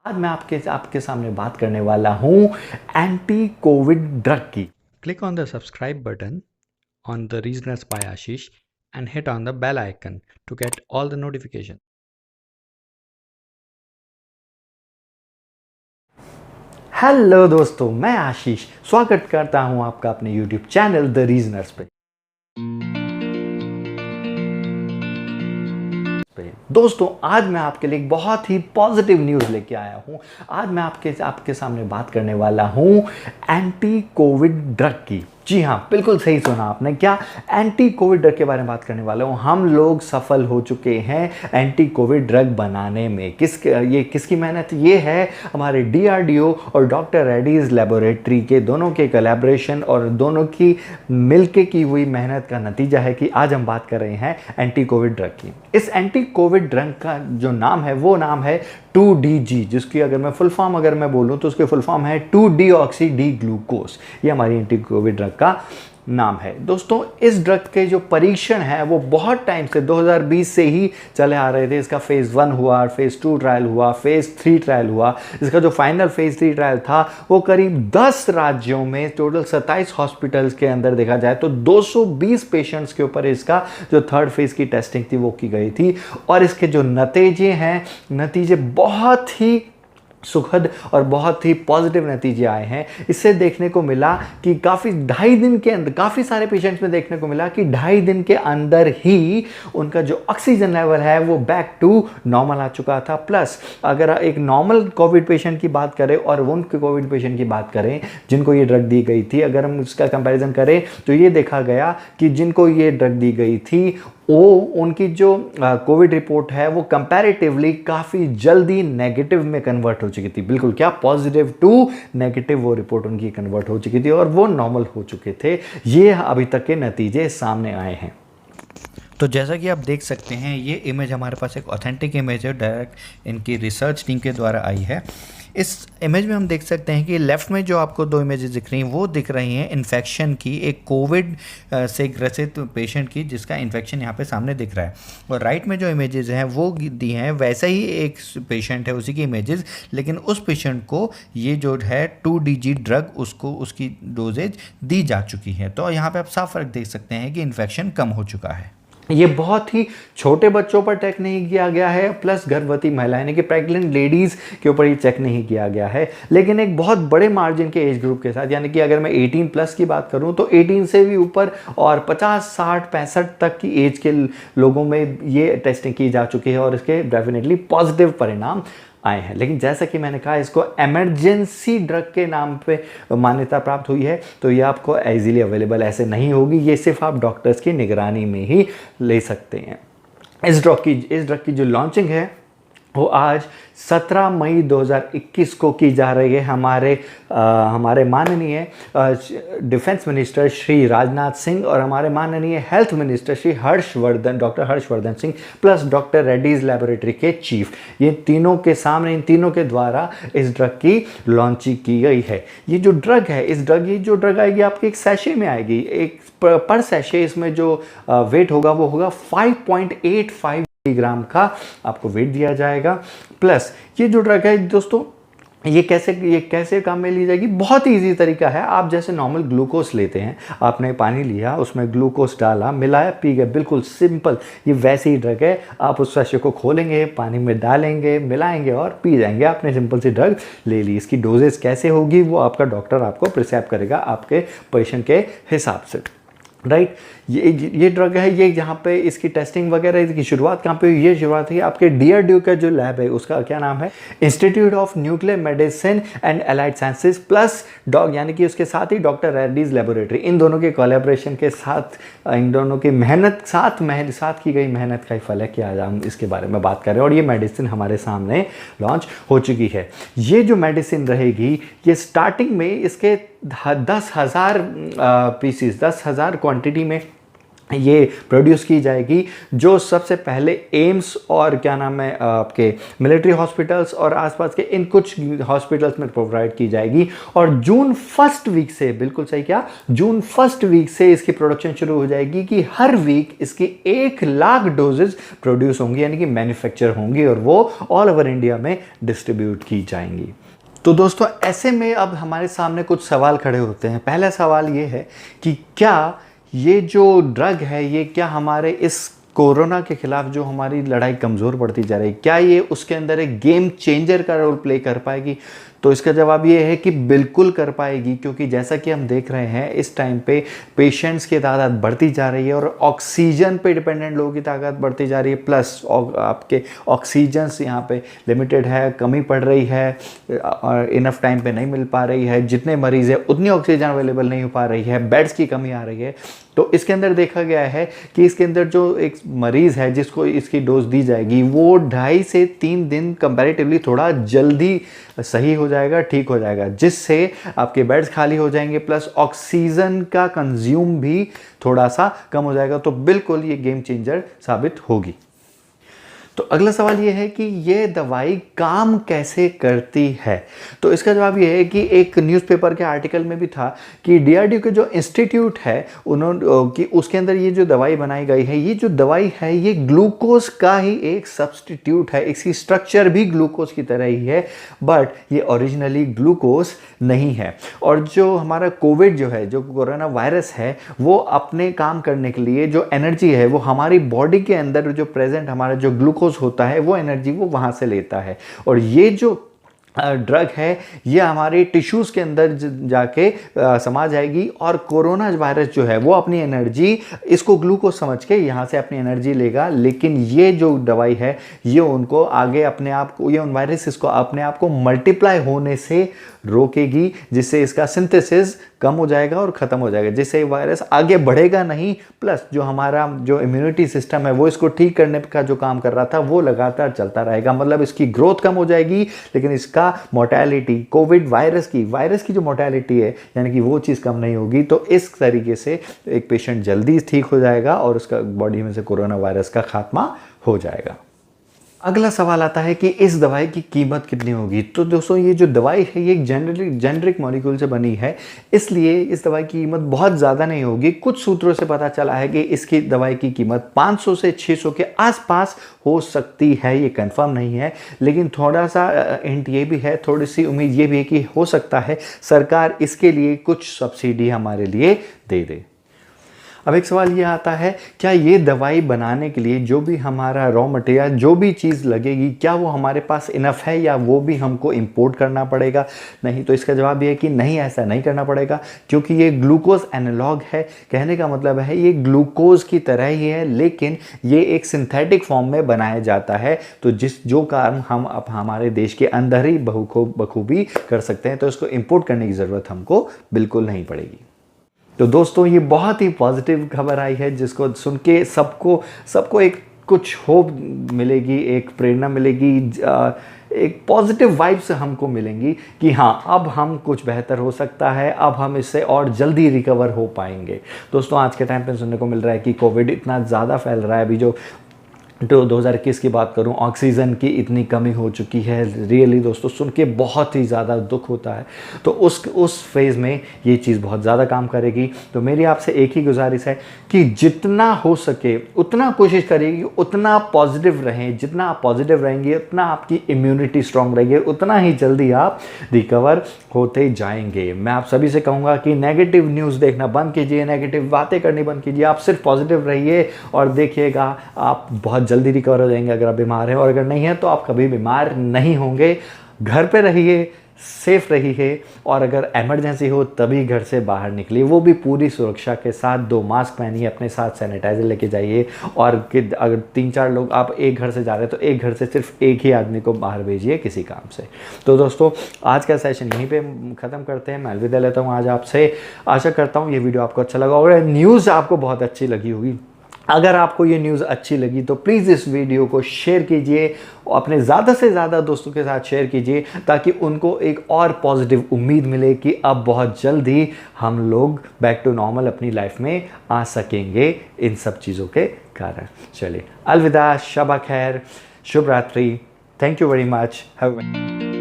आज मैं आपके सामने बात करने वाला हूँ एंटी कोविड ड्रग की। Click on the subscribe button on the Reasoners by Ashish and hit on the bell icon to get all the notifications. Hello दोस्तों, मैं आशीष स्वागत करता हूं आपका अपने YouTube चैनल द रीजनर्स पे। दोस्तों, आज मैं आपके लिए एक बहुत ही पॉजिटिव न्यूज़ लेके आया हूं। आज मैं आपके सामने बात करने वाला हूं एंटी कोविड ड्रग की। जी हाँ, बिल्कुल सही सुना आपने। क्या एंटी कोविड ड्रग के बारे में बात करने वाला हूँ। हम लोग सफल हो चुके हैं एंटी कोविड ड्रग बनाने में। किसकी मेहनत? ये है हमारे DRDO और डॉक्टर रेड्डीज लेबोरेटरी के दोनों के कोलैबोरेशन और दोनों की मिलके की हुई मेहनत का नतीजा है कि आज हम बात कर रहे हैं एंटी कोविड ड्रग की। इस एंटी कोविड ड्रग का जो नाम है वो नाम है 2DG, जिसकी अगर मैं फुल फॉर्म बोलूँ तो उसकी फुल फॉर्म है 2-डीऑक्सी डी ग्लूकोज। ये हमारी एंटी कोविड ड्रग का नाम है। दोस्तों, इस ड्रग के जो परीक्षण है वो बहुत टाइम से 2020 से ही चले आ रहे थे। इसका फेज़ 1 हुआ, फेज़ 2 ट्रायल हुआ, फेज़ 3 ट्रायल हुआ। इसका जो फाइनल फेज़ 3 ट्रायल था वो करीब 10 राज्यों में टोटल 27 हॉस्पिटल्स के अंदर देखा जाए तो 220 पेशेंट्स के ऊपर इसका जो थर्ड फेज़ की टेस्टिंग थी वो की गई थी। और इसके जो नतीजे बहुत ही सुखद और बहुत ही पॉजिटिव नतीजे आए हैं। इससे देखने को मिला कि काफ़ी सारे पेशेंट्स में देखने को मिला कि 2.5 दिन के अंदर ही उनका जो ऑक्सीजन लेवल है वो बैक टू नॉर्मल आ चुका था। प्लस अगर एक नॉर्मल कोविड पेशेंट की बात करें और उनके कोविड पेशेंट की बात करें जिनको ये ड्रग दी गई थी, अगर हम उसका कंपैरिजन करें तो ये देखा गया कि जिनको ये ड्रग दी गई थी वो उनकी जो कोविड रिपोर्ट है वो कंपैरेटिवली काफ़ी जल्दी नेगेटिव में कन्वर्ट हो चुकी थी। बिल्कुल, क्या पॉजिटिव टू नेगेटिव वो रिपोर्ट उनकी कन्वर्ट हो चुकी थी और वो नॉर्मल हो चुके थे। ये अभी तक के नतीजे सामने आए हैं। तो जैसा कि आप देख सकते हैं, ये इमेज हमारे पास एक ऑथेंटिक इमेज है, डायरेक्ट इनकी रिसर्च टीम के द्वारा आई है। इस इमेज में हम देख सकते हैं कि लेफ़्ट में जो आपको 2 इमेजेस दिख रही हैं वो दिख रही हैं इन्फेक्शन की, एक कोविड से ग्रसित पेशेंट की जिसका इन्फेक्शन यहाँ पे सामने दिख रहा है। और राइट में जो इमेजेस हैं वो दी हैं वैसा ही एक पेशेंट है, उसी की इमेजेस, लेकिन उस पेशेंट को ये जो है 2DG ड्रग उसकी डोजेज दी जा चुकी है। तो यहाँ पर आप साफ फ़र्क देख सकते हैं कि इन्फेक्शन कम हो चुका है। ये बहुत ही छोटे बच्चों पर चेक नहीं किया गया है, प्लस गर्भवती महिलाएं यानी कि प्रेग्नेंट लेडीज़ के ऊपर ये चेक नहीं किया गया है, लेकिन एक बहुत बड़े मार्जिन के एज ग्रुप के साथ, यानी कि अगर मैं 18 प्लस की बात करूं तो 18 से भी ऊपर और 50, 60, 65 तक की एज के लोगों में ये टेस्टिंग की जा चुकी है और इसके डेफिनेटली पॉजिटिव परिणाम आए हैं। लेकिन जैसा कि मैंने कहा, इसको इमरजेंसी ड्रग के नाम पे मान्यता प्राप्त हुई है, तो ये आपको इजीली अवेलेबल ऐसे नहीं होगी। ये सिर्फ आप डॉक्टर्स की निगरानी में ही ले सकते हैं। इस ड्रग की जो लॉन्चिंग है वो आज 17 मई 2021 को की जा रही है। हमारे माननीय डिफेंस मिनिस्टर श्री राजनाथ सिंह और हमारे माननीय health minister Shri doctor Harshvardhan Singh plus doctor Reddy's laboratory के चीफ, ये तीनों के सामने, इन तीनों के द्वारा इस ड्रग की लॉन्चिंग की गई है। ये जो ड्रग है, ये जो ड्रग आएगी आपके एक सैशे में आएगी। एक पर सैशे इसमें जो वेट होगा वो होगा 5.85 मिलीग्राम का आपको वेट दिया जाएगा। प्लस ये जो ड्रग है दोस्तों, ये कैसे काम में ली जाएगी? बहुत ही ईजी तरीका है। आप जैसे नॉर्मल ग्लूकोज लेते हैं, आपने पानी लिया, उसमें ग्लूकोज डाला, मिलाया, पी गए, बिल्कुल सिंपल। ये वैसी ही ड्रग है। आप उस सैशे को खोलेंगे, पानी में डालेंगे, मिलाएंगे और पी जाएंगे। आपने सिंपल सी ड्रग ले ली। इसकी डोजेज कैसे होगी वो आपका डॉक्टर आपको प्रिस्क्राइब करेगा आपके पेशेंट के हिसाब से, राइट। ये ड्रग है, ये जहाँ पे इसकी टेस्टिंग वगैरह इसकी शुरुआत कहाँ पे हुई? ये शुरुआत हुई आपके DRDO का जो लैब है उसका क्या नाम है? Institute of nuclear medicine and allied sciences plus यानी कि उसके साथ ही डॉक्टर रेड्डीज लेबोरेटरी, इन दोनों के कोलैबोरेशन के साथ, इन दोनों की साथ की गई मेहनत का ही फल है कि आज हम इसके बारे में बात कर रहे हैं। और ये मेडिसिन हमारे सामने लॉन्च हो चुकी है। ये जो मेडिसिन रहेगी, ये स्टार्टिंग में इसके 10,000 पीसीस, 10,000 क्वांटिटी में ये प्रोड्यूस की जाएगी, जो सबसे पहले एम्स और क्या नाम है आपके मिलिट्री हॉस्पिटल्स और आसपास के इन कुछ हॉस्पिटल्स में प्रोवाइड की जाएगी। और जून फर्स्ट वीक से, बिल्कुल सही क्या, जून फर्स्ट वीक से इसकी प्रोडक्शन शुरू हो जाएगी कि हर वीक इसकी 1,00,000 डोजेज प्रोड्यूस होंगी, यानी कि मैन्युफैक्चर होंगी और वो ऑल ओवर इंडिया में डिस्ट्रीब्यूट की जाएंगी। तो दोस्तों ऐसे में अब हमारे सामने कुछ सवाल खड़े होते हैं। पहला सवाल ये है कि क्या ये जो ड्रग है ये क्या हमारे इस कोरोना के खिलाफ जो हमारी लड़ाई कमज़ोर पड़ती जा रही है, क्या ये उसके अंदर एक गेम चेंजर का रोल प्ले कर पाएगी? तो इसका जवाब ये है कि बिल्कुल कर पाएगी, क्योंकि जैसा कि हम देख रहे हैं इस टाइम पे पेशेंट्स की तादाद बढ़ती जा रही है और ऑक्सीजन पे डिपेंडेंट लोगों की तादाद बढ़ती जा रही है, प्लस आपके ऑक्सीजन्स यहाँ पे लिमिटेड है, कमी पड़ रही है और इनफ टाइम पे नहीं मिल पा रही है, जितने मरीज़ है उतनी ऑक्सीजन अवेलेबल नहीं हो पा रही है, बेड्स की कमी आ रही है। तो इसके अंदर देखा गया है कि इसके अंदर जो एक मरीज़ है जिसको इसकी डोज दी जाएगी वो 2.5 से 3 दिन कंपैरेटिवली थोड़ा जल्दी सही हो जाएगा, ठीक हो जाएगा, जिससे आपके बेड्स खाली हो जाएंगे, प्लस ऑक्सीजन का कंज्यूम भी थोड़ा सा कम हो जाएगा। तो बिल्कुल ये गेम चेंजर साबित होगी। तो अगला सवाल ये है कि ये दवाई काम कैसे करती है? तो इसका जवाब ये है कि एक न्यूज़पेपर के आर्टिकल में भी था कि डीआरडीओ के जो इंस्टीट्यूट है उन्होंने कि उसके अंदर ये जो दवाई बनाई गई है, ये जो दवाई है ये ग्लूकोज का ही एक सब्स्टिट्यूट है, इसकी स्ट्रक्चर भी ग्लूकोज की तरह ही है, बट ये ओरिजिनली ग्लूकोज नहीं है। और जो हमारा कोविड जो है, जो कोरोना वायरस है, वो अपने काम करने के लिए जो एनर्जी है वो हमारी बॉडी के अंदर जो प्रेजेंट हमारा जो ग्लूकोज होता है वो एनर्जी वो वहां से लेता है। और ये जो ड्रग है ये हमारे टिश्यूज़ के अंदर जाके समा जाएगी और कोरोना वायरस जो है वो अपनी एनर्जी इसको ग्लूकोज समझ के यहाँ से अपनी एनर्जी लेगा, लेकिन ये जो दवाई है ये उनको आगे अपने आप को, ये उन वायरसेस को अपने आप को मल्टीप्लाई होने से रोकेगी, जिससे इसका सिंथेसिस कम हो जाएगा और ख़त्म हो जाएगा, जिससे वायरस आगे बढ़ेगा नहीं, प्लस जो हमारा जो इम्यूनिटी सिस्टम है वो इसको ठीक करने का जो काम कर रहा था वो लगातार चलता रहेगा। मतलब इसकी ग्रोथ कम हो जाएगी, लेकिन इसका मोर्टेलिटी, कोविड वायरस की जो मोर्टेलिटी है यानी कि वो चीज़ कम नहीं होगी। तो इस तरीके से एक पेशेंट जल्दी ठीक हो जाएगा और उसका बॉडी में से कोरोना वायरस का खात्मा हो जाएगा। अगला सवाल आता है कि इस दवाई की कीमत कितनी होगी? तो दोस्तों ये जो दवाई है ये एक जेनरिक मॉलिक्यूल से बनी है, इसलिए इस दवाई की कीमत बहुत ज़्यादा नहीं होगी। कुछ सूत्रों से पता चला है कि इसकी दवाई की कीमत 500 से 600 के आसपास हो सकती है, ये कंफर्म नहीं है, लेकिन थोड़ा सा हिंट ये भी है, थोड़ी सी उम्मीद ये भी है कि हो सकता है सरकार इसके लिए कुछ सब्सिडी हमारे लिए दे दे। अब एक सवाल ये आता है, क्या ये दवाई बनाने के लिए जो भी हमारा रॉ मटेरियल, जो भी चीज़ लगेगी, क्या वो हमारे पास इनफ है या वो भी हमको इंपोर्ट करना पड़ेगा? नहीं, तो इसका जवाब ये है कि नहीं, ऐसा नहीं करना पड़ेगा, क्योंकि ये ग्लूकोज एनालॉग है। कहने का मतलब है ये ग्लूकोज की तरह ही है, लेकिन ये एक सिंथेटिक फॉर्म में बनाया जाता है, तो जो काम हम अब हमारे देश के अंदर ही बखूबी कर सकते हैं, तो इसको इंपोर्ट करने की ज़रूरत हमको बिल्कुल नहीं पड़ेगी। तो दोस्तों ये बहुत ही पॉजिटिव खबर आई है, जिसको सुन के सबको एक कुछ होप मिलेगी, एक प्रेरणा मिलेगी, एक पॉजिटिव वाइब्स हमको मिलेंगी कि हाँ अब हम कुछ बेहतर हो सकता है, अब हम इससे और जल्दी रिकवर हो पाएंगे। दोस्तों आज के टाइम पे सुनने को मिल रहा है कि कोविड इतना ज़्यादा फैल रहा है, अभी जो 2021 की बात करूं, ऑक्सीजन की इतनी कमी हो चुकी है, रियली दोस्तों सुन के बहुत ही ज़्यादा दुख होता है। तो उस फेज़ में ये चीज़ बहुत ज़्यादा काम करेगी। तो मेरी आपसे एक ही गुजारिश है कि जितना हो सके उतना कोशिश करिए, उतना पॉजिटिव रहें, जितना आप पॉजिटिव रहेंगे उतना आपकी इम्यूनिटी स्ट्रांग रहेगी, उतना ही जल्दी आप रिकवर होते जाएंगे। मैं आप सभी से कहूँगा कि नेगेटिव न्यूज़ देखना बंद कीजिए, नेगेटिव बातें करनी बंद कीजिए, आप सिर्फ पॉजिटिव रहिए और देखिएगा आप बहुत जल्दी रिकवर हो जाएंगे अगर आप बीमार हैं, और अगर नहीं है तो आप कभी बीमार नहीं होंगे। घर पे रहिए, सेफ रहिए, और अगर इमरजेंसी हो तभी घर से बाहर निकलिए, वो भी पूरी सुरक्षा के साथ। 2 मास्क पहनिए, अपने साथ सैनिटाइजर लेके जाइए, और अगर 3-4 लोग आप एक घर से जा रहे हैं तो एक घर से सिर्फ एक ही आदमी को बाहर भेजिए किसी काम से। तो दोस्तों आज का सेशन यहीं पे ख़त्म करते हैं, मैं अलविदा लेता हूँ आज आपसे। आशा करता हूँ ये वीडियो आपको अच्छा लगा और न्यूज़ आपको बहुत अच्छी लगी होगी। अगर आपको ये न्यूज़ अच्छी लगी तो प्लीज़ इस वीडियो को शेयर कीजिए और अपने ज़्यादा से ज़्यादा दोस्तों के साथ शेयर कीजिए, ताकि उनको एक और पॉजिटिव उम्मीद मिले कि अब बहुत जल्द ही हम लोग बैक टू नॉर्मल अपनी लाइफ में आ सकेंगे इन सब चीज़ों के कारण। चलिए अलविदा, शब खैर, शुभ रात्रि, thank you very much, have